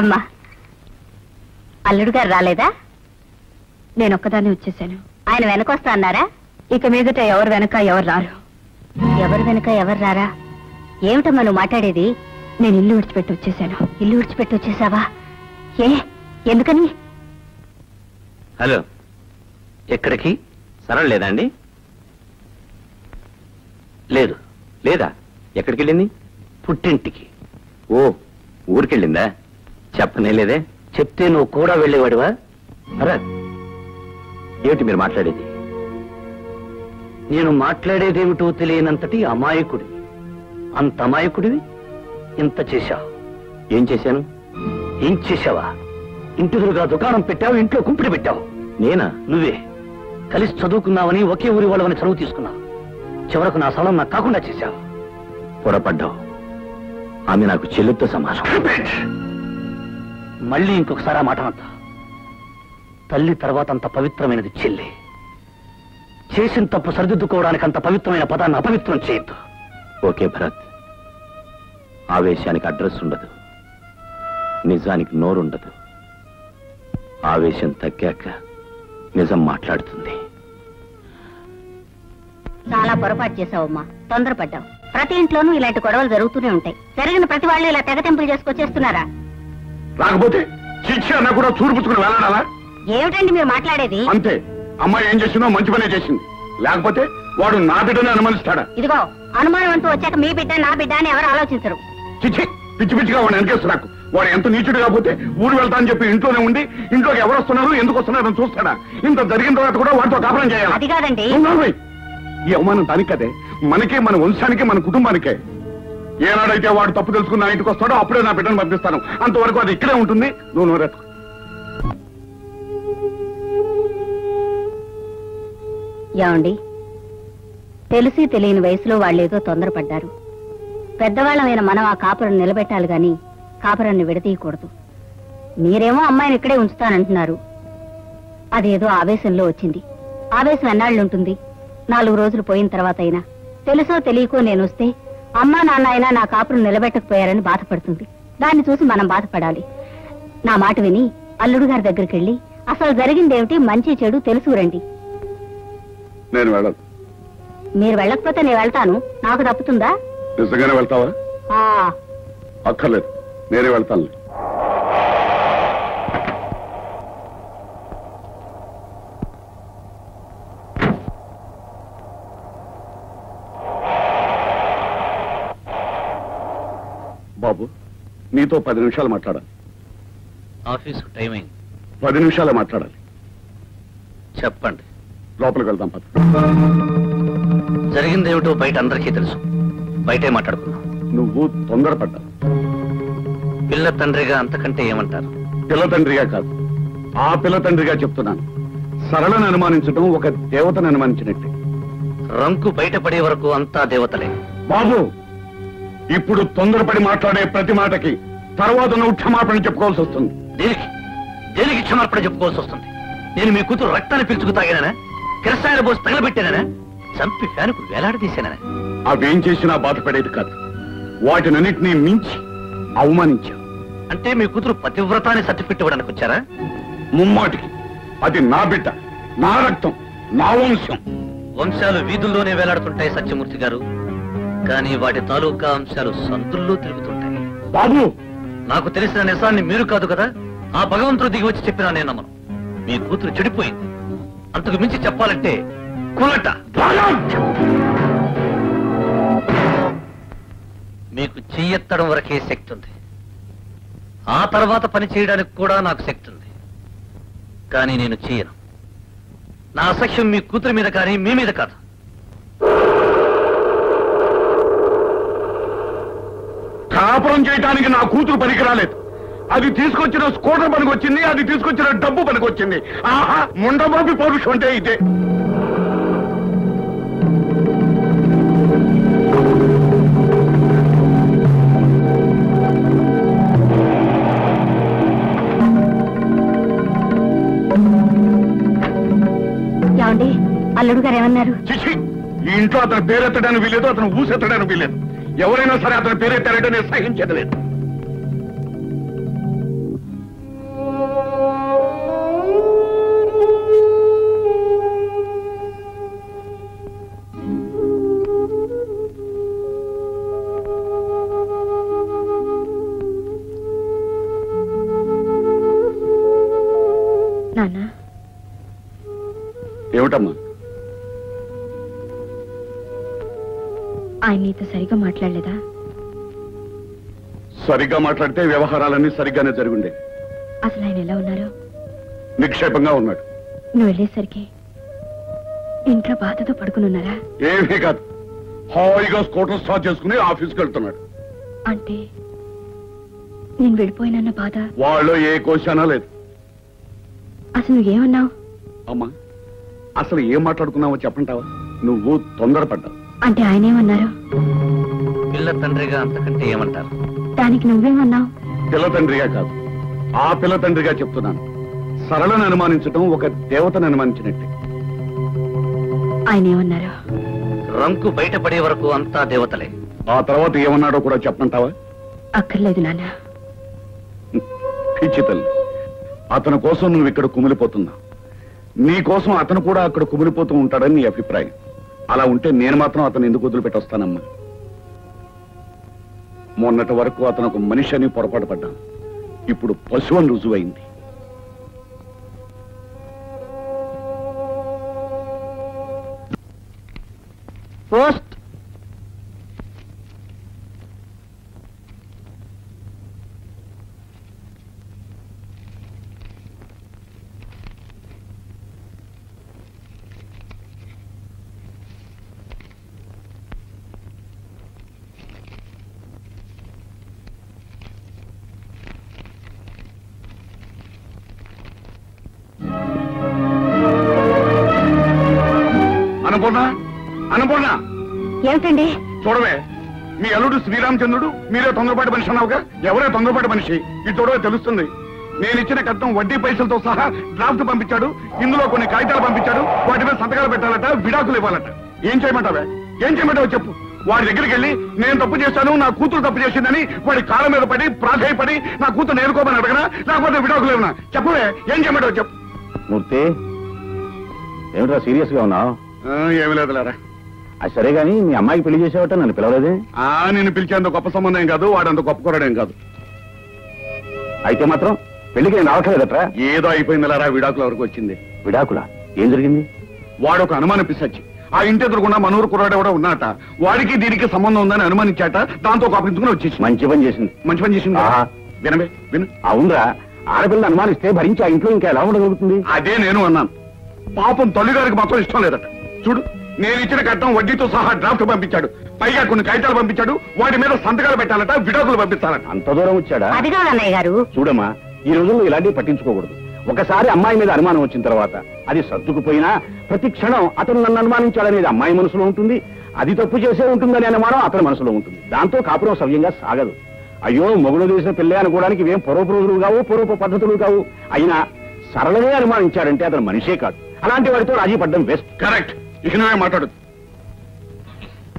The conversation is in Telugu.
రామ్మా. అల్లుడు గారు రాలేదా? నేను ఒక్కదాన్ని వచ్చేసాను. ఆయన వెనకొస్తా అన్నారా? ఇక మీదట ఎవరు వెనక ఎవరు రారు. ఎవరు వెనక ఎవరు రారా? ఏమిటమ్మా నువ్వు మాట్లాడేది? నేను ఇల్లు విడిచిపెట్టి వచ్చేసాను. ఇల్లు విడిచిపెట్టి వచ్చేసావా? ఎందుకని? హలో, ఎక్కడికి? సరళ లేదా అండి? లేదు. లేదా? ఎక్కడికి వెళ్ళింది? పుట్టింటికి. ఓ, ఊరికెళ్ళిందా? చెప్పనే లేదే. చెప్తే నువ్వు కూడా వెళ్ళేవాడివా? అరా, ఏమిటి మీరు మాట్లాడేది? నేను మాట్లాడేదేమిటో తెలియనంతటి అమాయకుడివి. అంత అమాయకుడివి ఇంత చేశావు. ఏం చేశాను? ఏం చేశావా? ఇంటిదురుగా దుకాణం పెట్టావు, ఇంట్లో కుంపిడి పెట్టావు. నేనా? నువ్వే. కలిసి చదువుకున్నావని, ఒకే ఊరి వాళ్ళవని చదువు తీసుకున్నావు. చివరకు నా స్థలం నాకు కాకుండా చేశావు. పొరపడ్డావు. ఆమె నాకు చెల్లితో సమానం. మళ్ళీ ఇంకొకసారి ఆ మాట అంతా. తల్లి తర్వాత అంత పవిత్రమైనది చెల్లి. చేసిన తప్పు సరిదిద్దుకోవడానికి అంత పవిత్రమైన పదాన్ని అపవిత్రం చేయొద్దు. ఓకే భరత్, ఆవేశానికి అడ్రస్ ఉండదు, నిజానికి నోరుండదు. ఆవేశం తగ్గాక నిజం మాట్లాడుతుంది. చాలా పొరపాటు చేశావమ్మా, తొందరపడ్డావు. ప్రతి ఇంట్లోనూ ఇలాంటి గొడవలు జరుగుతూనే ఉంటాయి. జరిగిన ప్రతి వాళ్ళు ఇలా తెగతెంపులు చేసుకొచ్చేస్తున్నారా? రాకపోతే శిక్ష అన్న కూడా చూరుపుచ్చుకుని వెళ్ళాలా? ఏమిటండి మీరు మాట్లాడేది? అంతే. అమ్మాయి ఏం చేసిందో మంచి పనే చేసింది. లేకపోతే వాడు నా బిడ్డని అనుమానిస్తాడా? ఇదిగో, అనుమానం అంటూ వచ్చాక మీ బిడ్డ నా బిడ్డ అని ఎవరు ఆలోచించరు. చిచ్చి, పిచ్చి పిచ్చిగా వాడు వెనకేస్తున్నాకు. వాడు ఎంత నీచుడు కాకపోతే ఊరు వెళ్తా అని చెప్పి ఇంట్లోనే ఉండి ఇంట్లోకి ఎవరు వస్తున్నారు, ఎందుకు వస్తున్నారని చూస్తాడా? ఇంత జరిగిన తర్వాత కూడా వాటితో కాపురం చేయాలి. అది కాదండి. ఈ అవమానం దానికి కదే, మనకే, మన వంశానికి, మన కుటుంబానికే. ఏనాడైతే వాడు తప్పు తెలుసుకుని నా ఇంటికి వస్తాడో అప్పుడే నా బిడ్డను పంపిస్తాను. అంతవరకు అది ఇక్కడే ఉంటుంది. నువ్వు నోరెత్తు. ఏమండి, తెలిసి తెలియని వయసులో వాళ్ళేదో తొందరపడ్డారు. పెద్దవాళ్ళమైన మనం ఆ కాపురం నిలబెట్టాలి గాని కాపురాన్ని విడతీయకూడదు. మీరేమో అమ్మాయిని ఇక్కడే ఉంచుతానంటున్నారు. అదేదో ఆవేశంలో వచ్చింది. ఆవేశం ఎన్నాళ్ళుంటుంది? 4 రోజులు పోయిన తర్వాత అయినా తెలుసో తెలియకో నేను వస్తే అమ్మా నాన్న అయినా నా కాపురం నిలబెట్టకపోయారని బాధపడుతుంది. దాన్ని చూసి మనం బాధపడాలి. నా మాట విని అల్లుడు గారి దగ్గరికి వెళ్ళి అసలు జరిగిందేమిటి, మంచి చెడు తెలుసుకురండి. నేను వెళ్ళను. మీరు వెళ్ళకపోతే నేను వెళ్తాను. నాకు తప్పుతుందా? నిజంగానే వెళ్తావా? అక్కర్లేదు, నేనే వెళ్తాను. బాబు, నీతో 10 నిమిషాలు మాట్లాడాలి. ఆఫీసు టైమింగ్ 10 నిమిషాలే మాట్లాడాలి. చెప్పండి. లోపలికి వెళ్దాం పద. జరిగిందేమిటో బయట అందరికీ తెలుసు. బయటే మాట్లాడుకున్నాం. నువ్వు తొందరపడ్డావు. పిల్ల తండ్రిగా అంతకంటే ఏమంటారు? పిల్ల తండ్రిగా కాదు, ఆ పిల్ల తండ్రిగా చెప్తున్నాను. సరళను అనుమానించడం ఒక దేవతను అనుమానించినట్టే. రంకు బయటపడే వరకు అంతా దేవతలే. బాబు, ఇప్పుడు తొందరపడి మాట్లాడే ప్రతి మాటకి తర్వాత నువ్వు క్షమాపణ చెప్పుకోవాల్సి వస్తుంది. దేనికి క్షమాపణ చెప్పుకోవాల్సి వస్తుంది? నేను మీ కూతురు రక్తాన్ని పిలుచుకు తాగానా? కిరసాయల పోసి తగలబెట్టానా? చంపి ఫ్యానుకు వేలాడదీశానా? అవేం చేసినా బాధపడేది కాదు. వాటినన్నిటినీ మించి అవమానించా. అంటే మీ కూతురు పతివ్రతాన్ని సర్టిఫికెట్ ఇవ్వడానికి వచ్చారా? ముమ్మాటికి. అది నా బిడ్డ, నా రక్తం, నా వంశం. వంశాలు వీధుల్లోనే వేలాడుతుంటాయి సత్యమూర్తి గారు, కానీ వాటి తాలూకా అంశాలు సంతుల్లో తిరుగుతుంటాయి. బాబు, నాకు తెలిసిన నిజాన్ని మీరు కాదు కదా, ఆ భగవంతుడు దిగి వచ్చి చెప్పినా నేను నమ్మను. మీ కూతురు చెడిపోయింది. అంతకు మించి చెప్పాలంటే కులట. మీకు చెయ్యెత్తడం వరకే శక్తి ఉంది. ఆ తర్వాత పని చేయడానికి కూడా నాకు శక్తి ఉంది. కానీ నేను చెయ్యను. నా అసఖ్యం మీ కూతురి మీద కానీ మీ మీద కాదు. కాపురం చేయడానికి నా కూతురు పనికి రాలేదు. అది తీసుకొచ్చిన స్కూటర్ పనికి వచ్చింది, అది తీసుకొచ్చిన డబ్బు పనికి వచ్చింది. ఆహా, ముండమోపి పౌరుషం అంటే ఇదే. ఏమండి, అల్లుడు గారు ఏమన్నారు? చిచి, ఈ ఇంట్లో అతను పేరెత్తడానికి వీలేదు, అతను ఊసెత్తడానికి వీలేదు. ఎవరైనా సరే అతను పేరెత్తారంటే నేను సహించేది లేదు. ఏమిటమ్మా? ఆయన నీతో సరిగా మాట్లాడలేదా? సరిగ్గా మాట్లాడితే వ్యవహారాలన్నీ సరిగ్గానే జరుగుండే. అసలు ఆయన ఎలా ఉన్నారు? నిక్షేపంగా ఉన్నాడు. నువ్వు వెళ్ళేసరికి ఇంట్లో బాధతో పడుకుని ఉన్నారా? ఏమీ కాదు, హాయిగా స్కూటర్ స్టార్ట్ చేసుకుని ఆఫీస్కి వెళ్తున్నాడు. అంటే నేను వెళ్ళిపోయినన్న బాధ వాళ్ళు ఏ కోశానా లేదు. అసలు నువ్వేమన్నావు? అమ్మా, అసలు ఏం మాట్లాడుకున్నావో చెప్పంటావా? నువ్వు తొందరపడ్డావు. అంటే ఆయన ఏమన్నారు? పిల్ల తండ్రిగా అంతకంటే ఏమంటారు? దానికి నువ్వేమన్నావు? పిల్ల తండ్రిగా కాదు, ఆ పిల్ల తండ్రిగా చెప్తున్నాను. సరళను అనుమానించడం ఒక దేవతను అనుమానించినట్టే. ఆయన ఏమన్నారు? రంకు బయటపడే వరకు అంతా దేవతలే. ఆ తర్వాత ఏమన్నాడో కూడా చెప్పంటావా? అక్కర్లేదు నాన్న. పిచ్చి తల్లి, అతని కోసం నువ్వు ఇక్కడ కుమిలిపోతున్నావు. నీ కోసం అతను కూడా అక్కడ కుమిలిపోతూ ఉంటాడని నీ అభిప్రాయం. అలా ఉంటే నేను మాత్రం అతను ఎందుకు వదిలిపెట్టొస్తానమ్మా? మొన్నటి వరకు అతను ఒక మనిషి అని పొరపాటు పడ్డాను. ఇప్పుడు పశువు అని రుజువైంది. పోస్ట్ అనుపూర్ణ, ఏమిటండి? చూడవే, మీ అల్లుడు శ్రీరామచంద్రుడు, మీరే తొందరపాటి మనిషి అన్నావుగా. ఎవరే తొందరపాటి మనిషి? ఇది చూడవే తెలుస్తుంది. నేను ఇచ్చిన కట్నం వడ్డీ పైసలతో సహా డ్రాఫ్ట్ పంపించాడు. ఇందులో కొన్ని కాగితాలు పంపించాడు. వాటి మీద సంతకాలు పెట్టాలట, విడాకులు ఇవ్వాలట. ఏం చేయమంటావే? ఏం చేయమంటావో చెప్పు. వాడి దగ్గరికి వెళ్ళి నేను తప్పు చేశాను, నా కూతురు తప్పు చేసిందని వాడి కాళ్ళ మీద పడి ప్రాధాయపడి నా కూతురు నేర్కోమని అడగనా, లేకపోతే విడాకులు ఇవ్వనా? చెప్పవే, ఏం చేయమంటావో చెప్పు. మూర్తి, ఏమిట్రా సీరియస్ గా ఉన్నావు? ఏమి లేదులేరా. అది సరే గాని మీ అమ్మాయికి పెళ్లి చేసేవట నన్ను పిలవలేదే? నిన్ను పిలిచేంత గొప్ప సంబంధం ఏం కాదు, వాడంత గొప్ప కూరడేం కాదు. అయితే మాత్రం పెళ్లికి నేను రావట్లేదట్రా? ఏదో అయిపోయిందిలేరా, విడాకుల వరకు వచ్చింది. విడాకులా? ఏం జరిగింది? వాడు ఒక అనుమానం పిసచ్చి ఆ ఇంటి ఎదురుకుండా మనూరు కుర్రాడు కూడా ఉన్నట. వాడికి దీనికి సంబంధం ఉందని అనుమానించాట. దాంతో కోపించుకుని వచ్చేసి మంచి పని చేసింది. మంచి పని చేసింది. వినవే విను. అవునరా, ఆడపిల్లని అనుమానిస్తే భరించి ఆ ఇంట్లో ఇంకా ఎలా ఉండగలుగుతుంది? అదే నేను అన్నాను. పాపం తల్లిగారికి మాత్రం ఇష్టం లేదట. చూడు, నేను ఇచ్చిన కట్నం వడ్డీతో సహా డ్రాఫ్ట్ పంపించాడు. పైగా కొన్ని కాగితాలు పంపించాడు. వాటి మీద సంతకాలు పెట్టాలట, విడాకులు పంపిస్తాలట. అంత దూరం వచ్చాడా? అది కాదు అన్నయ్య గారు. చూడమ్మా, ఈ రోజుల్లో ఇలాంటివి పట్టించుకోకూడదు. ఒకసారి అమ్మాయి మీద అనుమానం వచ్చిన తర్వాత అది సర్దుకుపోయినా ప్రతి క్షణం అతను నన్ను అనుమానించాడనేది అమ్మాయి మనసులో ఉంటుంది. అది తప్పు చేసే ఉంటుందనే అనుమానం అతని మనసులో ఉంటుంది. దాంతో కాపురం సవ్యంగా సాగదు. అయ్యో, మొగుడు చేసిన పెళ్ళే అనుకోవడానికి ఇవేం పూర్వపు రోజులు కావు, పూర్వపు పద్ధతులు కావు. అయినా సరళమే అనుమానించాడంటే అతను మనిషే కాదు. అలాంటి వాడితో రాజీ పడ్డం బెస్ట్. కరెక్ట్. ఇక నువ్వే మాట్లాడు.